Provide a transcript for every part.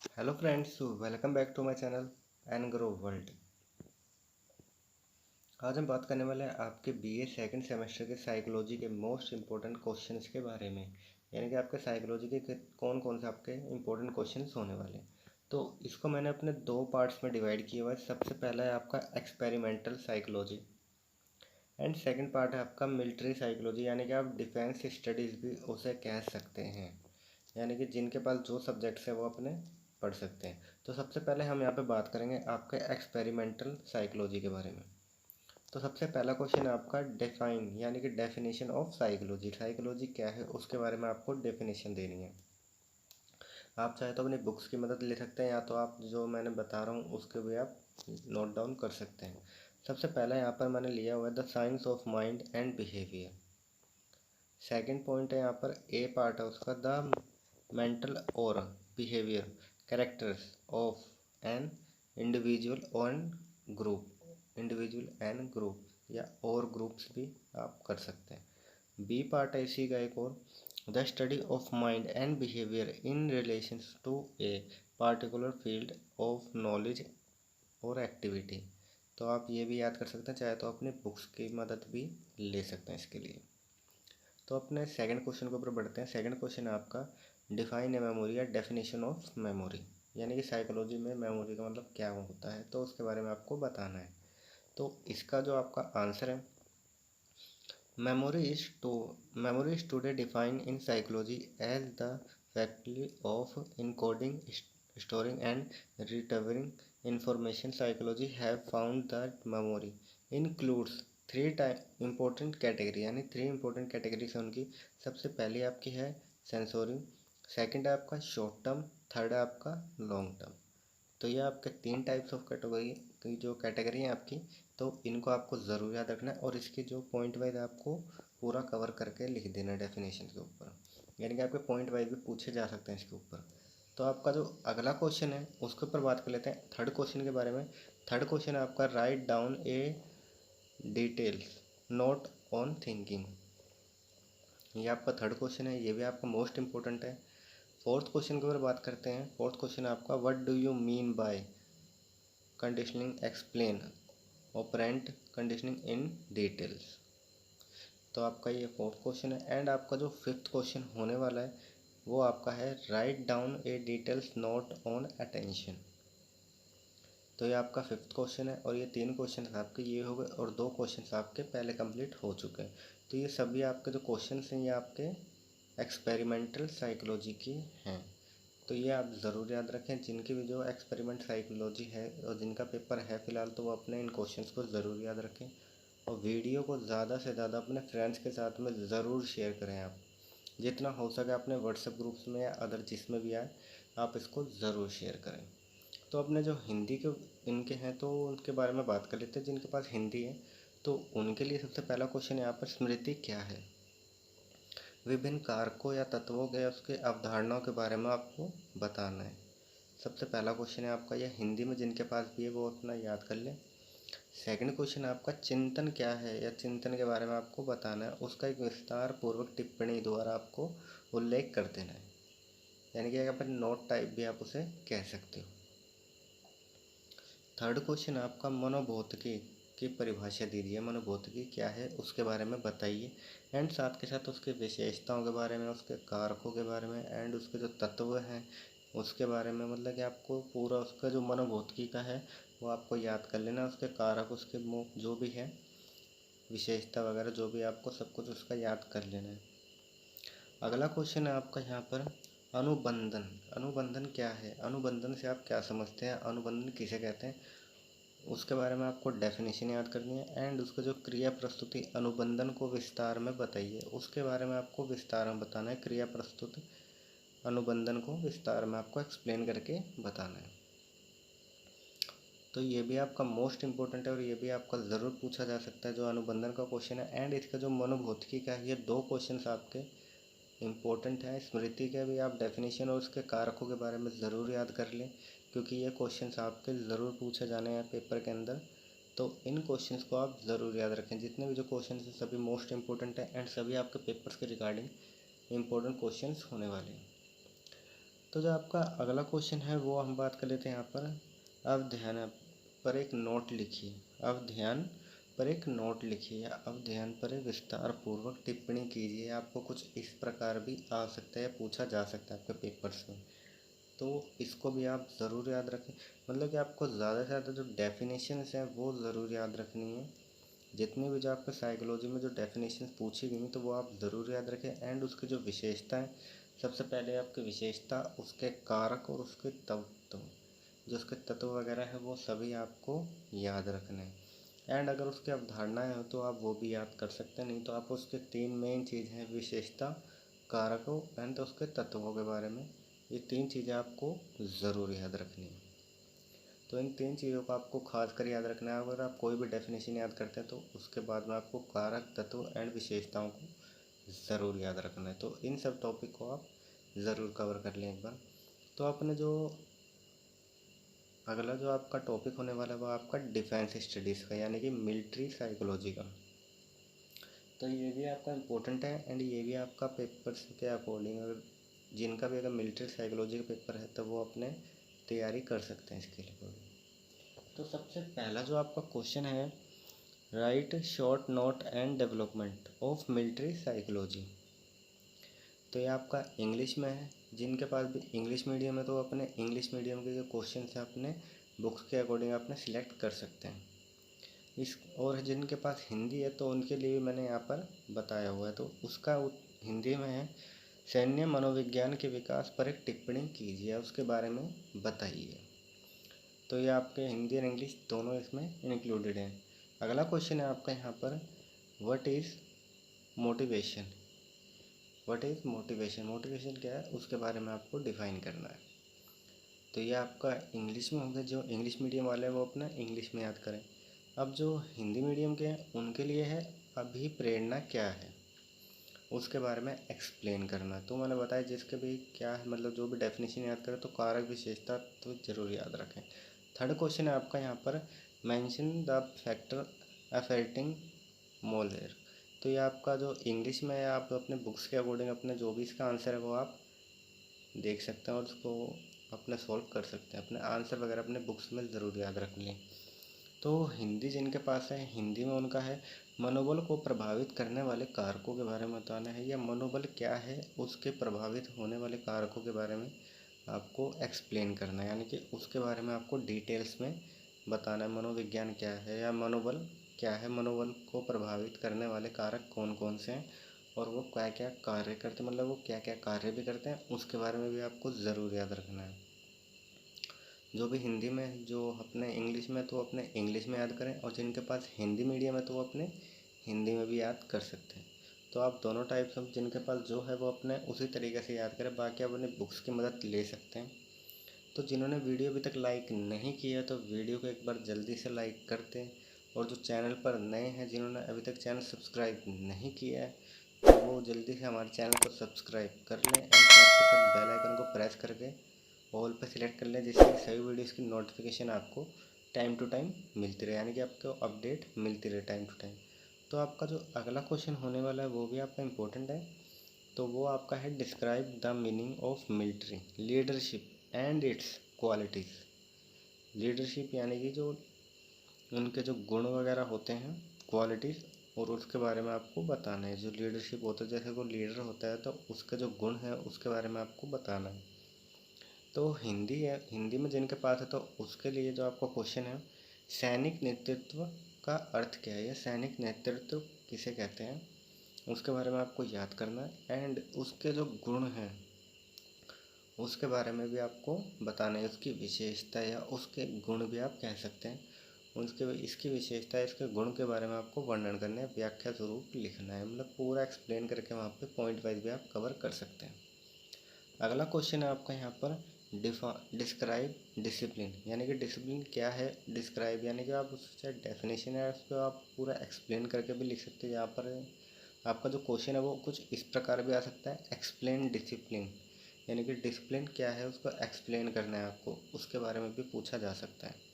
Hello friends, welcome back to my channel and grow world. आज हम बात करने वाले हैं आपके बीए सेकंड सेमेस्टर के साइकोलॉजी के मोस्ट इम्पोर्टेंट क्वेश्चंस के बारे में। यानी कि आपके साइकोलॉजी के कौन कौन से आपके इम्पोर्टेंट क्वेश्चंस होने वाले हैं। तो इसको मैंने अपने दो पार्ट्स में डिवाइड किया हुआ है। सबसे पहला है आपका experimental psychology and second part है आपका मिलिट्री साइकोलॉजी, यानी कि आप डिफेंस स्टडीज़ भी उसे कह सकते हैं। यानी कि जिनके पास जो सब्जेक्ट्स है वो अपने पढ़ सकते हैं। तो सबसे पहले हम यहाँ पे बात करेंगे आपके एक्सपेरिमेंटल साइकोलॉजी के बारे में। तो सबसे पहला क्वेश्चन है आपका डिफाइन, यानी कि डेफिनेशन ऑफ साइकोलॉजी। साइकोलॉजी क्या है उसके बारे में आपको डेफिनेशन देनी है। आप चाहे तो अपनी बुक्स की मदद ले सकते हैं, या तो आप जो मैंने बता रहा हूँ उसके भी आप नोट डाउन कर सकते हैं। सबसे पहला यहाँ पर मैंने लिया हुआ है the science of mind and behaviour. Second point है यहाँ पर ए पार्ट है उसका द मेंटल और behaviour characters of an individual and group या और ग्रुप्स भी आप कर सकते हैं। बी पार्ट है इसी का एक और the study of mind and behaviour in relation to a particular field of knowledge और एक्टिविटी। तो आप ये भी याद कर सकते हैं, चाहे तो अपनी बुक्स की मदद भी ले सकते हैं इसके लिए। तो अपने सेकंड क्वेश्चन के ऊपर बढ़ते हैं। सेकंड क्वेश्चन है आपका डिफाइन ए मेमोरी या डेफिनेशन ऑफ मेमोरी। यानी कि साइकोलॉजी में मेमोरी का मतलब क्या होता है, तो उसके बारे में आपको बताना है। तो इसका जो आपका आंसर है, memory is today defined in psychology as the faculty of encoding, storing and retrieving information. Psychology have found that memory includes important category, यानी थ्री इंपॉर्टेंट कैटेगरीज है उनकी। सबसे पहली आपकी है सेंसोरी, सेकंड है आपका शॉर्ट टर्म, थर्ड है आपका लॉन्ग टर्म। तो ये आपके तीन टाइप्स ऑफ कैटेगरी की जो कैटेगरी है आपकी, तो इनको आपको ज़रूर याद रखना है और इसकी जो पॉइंट वाइज आपको पूरा कवर करके लिख देना है डेफिनेशन के ऊपर। यानी कि आपके पॉइंट वाइज भी पूछे जा सकते हैं इसके ऊपर। तो आपका जो अगला क्वेश्चन है उसके ऊपर बात कर लेते हैं थर्ड क्वेश्चन के बारे में। थर्ड क्वेश्चन है आपका write down A details note on thinking. ये आपका थर्ड क्वेश्चन है, ये भी आपका मोस्ट इंपॉर्टेंट है। फोर्थ क्वेश्चन के ऊपर बात करते हैं। फोर्थ क्वेश्चन है आपका what do you mean by conditioning, explain operant conditioning in details. तो आपका ये फोर्थ क्वेश्चन है। एंड आपका जो फिफ्थ क्वेश्चन होने वाला है वो आपका है write down A details note on attention. तो ये आपका फिफ्थ क्वेश्चन है और ये तीन क्वेश्चन आपके ये हो गए और दो क्वेश्चन आपके पहले कंप्लीट हो चुके हैं। तो ये सभी आपके जो क्वेश्चन हैं ये आपके एक्सपेरिमेंटल साइकोलॉजी की हैं। तो ये आप ज़रूर याद रखें। जिनकी भी जो एक्सपेरिमेंट साइकोलॉजी है और जिनका पेपर है फ़िलहाल, तो वो अपने इन क्वेश्चंस को ज़रूर याद रखें और वीडियो को ज़्यादा से ज़्यादा अपने फ्रेंड्स के साथ में ज़रूर शेयर करें। आप जितना हो सके अपने व्हाट्सएप ग्रुप्स में या अदर जिसमें भी आए आप इसको ज़रूर शेयर करें। तो अपने जो हिंदी के इनके हैं तो उनके बारे में बात कर लेते हैं। जिनके पास हिंदी है तो उनके लिए सबसे पहला क्वेश्चन यहाँ पर स्मृति क्या है। विभिन्न कारकों या तत्वों के उसके अवधारणाओं के बारे में आपको बताना है। सबसे पहला क्वेश्चन है आपका यह हिंदी में जिनके पास भी है वो अपना याद कर लें। सेकंड क्वेश्चन आपका चिंतन क्या है या चिंतन के बारे में आपको बताना है, उसका एक विस्तार पूर्वक टिप्पणी द्वारा आपको उल्लेख कर देना है। यानी कि अगर नोट टाइप भी आप उसे कह सकते हो। थर्ड क्वेश्चन आपका मनोभौतिकी की परिभाषा दीजिए। मनोभौतिकी क्या है उसके बारे में बताइए एंड साथ के साथ उसके विशेषताओं के बारे में, उसके कारकों के बारे में एंड उसके जो तत्व हैं उसके बारे में। मतलब कि आपको पूरा उसका जो मनोभौतिकी का है वो आपको याद कर लेना, उसके कारक, उसके जो भी है विशेषता वगैरह जो भी आपको सब कुछ उसका याद कर लेना है। अगला क्वेश्चन है आपका यहाँ पर अनुबंधन। अनुबंधन क्या है, अनुबंधन से आप क्या समझते हैं, अनुबंधन किसे कहते हैं, उसके बारे में आपको डेफिनेशन याद करनी है एंड उसका जो क्रिया प्रस्तुति अनुबंधन को विस्तार में बताइए, उसके बारे में आपको विस्तार में बताना है। क्रिया प्रस्तुति अनुबंधन को विस्तार में आपको एक्सप्लेन करके बताना है। तो ये भी आपका मोस्ट इम्पोर्टेंट है और ये भी आपका ज़रूर पूछा जा सकता है जो अनुबंधन का क्वेश्चन है। एंड इसका जो मनोभौतिकी का है, ये दो क्वेश्चन आपके इम्पोर्टेंट है। स्मृति के भी आप डेफिनेशन और उसके कारकों के बारे में ज़रूर याद कर लें, क्योंकि ये क्वेश्चंस आपके ज़रूर पूछे जाने हैं पेपर के अंदर। तो इन क्वेश्चंस को आप ज़रूर याद रखें। जितने भी जो क्वेश्चंस हैं सभी मोस्ट इम्पोर्टेंट हैं एंड सभी आपके पेपर्स के रिगार्डिंग इम्पोर्टेंट क्वेश्चंस होने वाले हैं। तो जो आपका अगला क्वेश्चन है वो हम बात कर लेते हैं यहाँ पर। अवधान पर एक नोट लिखिए। अवधान पर एक नोट लिखिए या अवधान पर एक विस्तार पूर्वक टिप्पणी कीजिए। आपको कुछ इस प्रकार भी आ सकता है, पूछा जा सकता है आपके पेपर्स में, तो इसको भी आप ज़रूर याद रखें। मतलब कि आपको ज़्यादा से ज़्यादा जो डेफिनेशंस हैं वो ज़रूर याद रखनी है। जितनी भी जो आपको साइकोलॉजी में जो डेफिनेशन पूछी गई तो वो आप ज़रूर याद रखें। एंड उसकी जो विशेषताएं, सबसे पहले आपकी विशेषता, उसके कारक और उसके तत्व, जो उसके तत्व वगैरह हैं वो सभी आपको याद रखने हैं। एंड अगर उसकी अवधारणाएं हो तो आप वो भी याद कर सकते हैं, नहीं तो आप उसके 3 मेन चीज़ हैं, विशेषता, कारकों एंड उसके तत्वों के बारे में। ये 3 चीज़ें आपको ज़रूर याद रखनी है। तो इन 3 चीज़ों को आपको खास कर याद रखना है। अगर आप कोई भी डेफिनेशन याद करते हैं तो उसके बाद में आपको कारक, तत्व एंड विशेषताओं को ज़रूर याद रखना है। तो इन सब टॉपिक को आप ज़रूर कवर कर लें एक बार। तो आपने जो अगला जो आपका टॉपिक होने वाला है वो आपका डिफेंस स्टडीज़ का, यानी कि मिलिट्री साइकोलॉजी का। तो ये भी आपका इम्पोर्टेंट है एंड ये भी आपका पेपर्स के अकॉर्डिंग, अगर जिनका भी अगर मिलिट्री साइकोलॉजी का पेपर है तो वो अपने तैयारी कर सकते हैं इसके लिए। तो सबसे पहला जो आपका क्वेश्चन है, right short note and development of military psychology. तो ये आपका इंग्लिश में है। जिनके पास भी इंग्लिश मीडियम है तो अपने इंग्लिश मीडियम के जो क्वेश्चन है अपने बुक्स के अकॉर्डिंग आपने सिलेक्ट कर सकते हैं इस। और जिनके पास हिंदी है तो उनके लिए भी मैंने यहाँ पर बताया हुआ है। तो उसका हिंदी में है, सैन्य मनोविज्ञान के विकास पर एक टिप्पणी कीजिए, उसके बारे में बताइए। तो ये आपके हिंदी और इंग्लिश दोनों इसमें इंक्लूडेड हैं। अगला क्वेश्चन है आपका यहाँ पर, what is motivation. What is motivation, motivation क्या है उसके बारे में आपको डिफ़ाइन करना है। तो ये आपका इंग्लिश में होगा। जो इंग्लिश मीडियम वाले हैं वो अपना इंग्लिश में याद करें। अब जो हिंदी मीडियम के हैं उनके लिए है, अभिप्रेरणा क्या है उसके बारे में एक्सप्लेन करना। तो मैंने बताया जिसके भी क्या है, मतलब जो भी डेफिनेशन याद करें तो कारक, विशेषता तो ज़रूर याद रखें। थर्ड क्वेश्चन है आपका यहाँ पर, मेंशन द फैक्टर अफेक्टिंग मोलेर। तो ये आपका जो इंग्लिश में है, आप अपने बुक्स के अकॉर्डिंग अपने जो भी इसका आंसर है वो आप देख सकते हैं और उसको अपने सॉल्व कर सकते हैं। अपने आंसर वगैरह अपने बुक्स में ज़रूर याद रख लें। तो हिंदी जिनके पास है, हिंदी में उनका है, मनोबल को प्रभावित करने वाले कारकों के बारे में बताना है, या मनोबल क्या है उसके प्रभावित होने वाले कारकों के बारे में आपको एक्सप्लेन करना है, यानी कि उसके बारे में आपको डिटेल्स में बताना है। मनोविज्ञान क्या है या मनोबल क्या है, मनोबल को प्रभावित करने वाले कारक कौन कौन से हैं और वो क्या क्या कार्य करते हैं, मतलब वो क्या क्या कार्य भी करते हैं, उसके बारे में भी आपको ज़रूर याद रखना है। जो भी हिंदी में, जो अपने इंग्लिश में तो अपने इंग्लिश में याद करें, और जिनके पास हिंदी मीडियम है तो वो अपने हिंदी में भी याद कर सकते हैं। तो आप दोनों टाइप्स ऑफ, जिनके पास जो है वो अपने उसी तरीके से याद करें, बाकी आप अपने बुक्स की मदद ले सकते हैं। तो जिन्होंने वीडियो अभी तक लाइक नहीं किया तो वीडियो को एक बार जल्दी से लाइक कर दें, और जो चैनल पर नए हैं जिन्होंने अभी तक चैनल सब्सक्राइब नहीं किया है तो वो जल्दी से हमारे चैनल को सब्सक्राइब कर लें एंड साथ के साथ बेल आइकन को प्रेस करके ऑल पर सिलेक्ट कर लें, जिससे सभी वीडियोज़ की नोटिफिकेशन आपको टाइम टू टाइम मिलती रहे, यानी कि आपको अपडेट मिलती रहे टाइम टू टाइम। तो आपका जो अगला क्वेश्चन होने वाला है वो भी आपका इम्पोर्टेंट है। तो वो आपका है, describe the meaning of military leadership and it's qualities. Leadership यानी कि जो उनके जो गुण वगैरह होते हैं, क्वालिटीज़, और उसके बारे में आपको बताना है। जो लीडरशिप होता है, जैसे वो लीडर होता है तो उसके जो गुण है उसके बारे में आपको बताना है। तो हिंदी है, हिंदी में जिनके पास है तो उसके लिए जो आपका क्वेश्चन है, सैनिक नेतृत्व का अर्थ क्या है, या सैनिक नेतृत्व किसे कहते हैं उसके बारे में आपको याद करना है। एंड उसके जो गुण हैं उसके बारे में भी आपको बताना है, उसकी विशेषता या उसके गुण भी आप कह सकते हैं। उसके इसकी विशेषता, इसके गुण के बारे में आपको वर्णन करना है, व्याख्या स्वरूप लिखना है, मतलब पूरा एक्सप्लेन करके वहाँ पे पॉइंट वाइज भी आप कवर कर सकते हैं। अगला क्वेश्चन है आपका यहाँ पर, डिस्क्राइब डिसिप्लिन, यानी कि डिसिप्लिन क्या है। डिस्क्राइब यानी कि आप उससे डेफिनेशन है उसको आप पूरा एक्सप्लेन करके भी लिख सकते हैं। यहाँ पर आपका जो क्वेश्चन है वो कुछ इस प्रकार भी आ सकता है, एक्सप्लेन डिसिप्लिन, यानी कि डिसिप्लिन क्या है उसको एक्सप्लेन करना है आपको, उसके बारे में भी पूछा जा सकता है।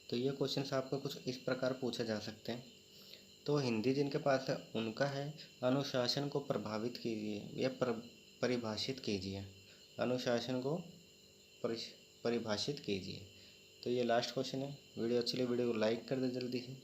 तो ये क्वेश्चन आपको कुछ इस प्रकार पूछे जा सकते हैं। तो हिंदी जिनके पास है उनका है, अनुशासन को प्रभावित कीजिए या परिभाषित कीजिए। अनुशासन को परिभाषित कीजिए। तो ये लास्ट क्वेश्चन है। वीडियो अच्छी लगी वीडियो को लाइक कर दे जल्दी से।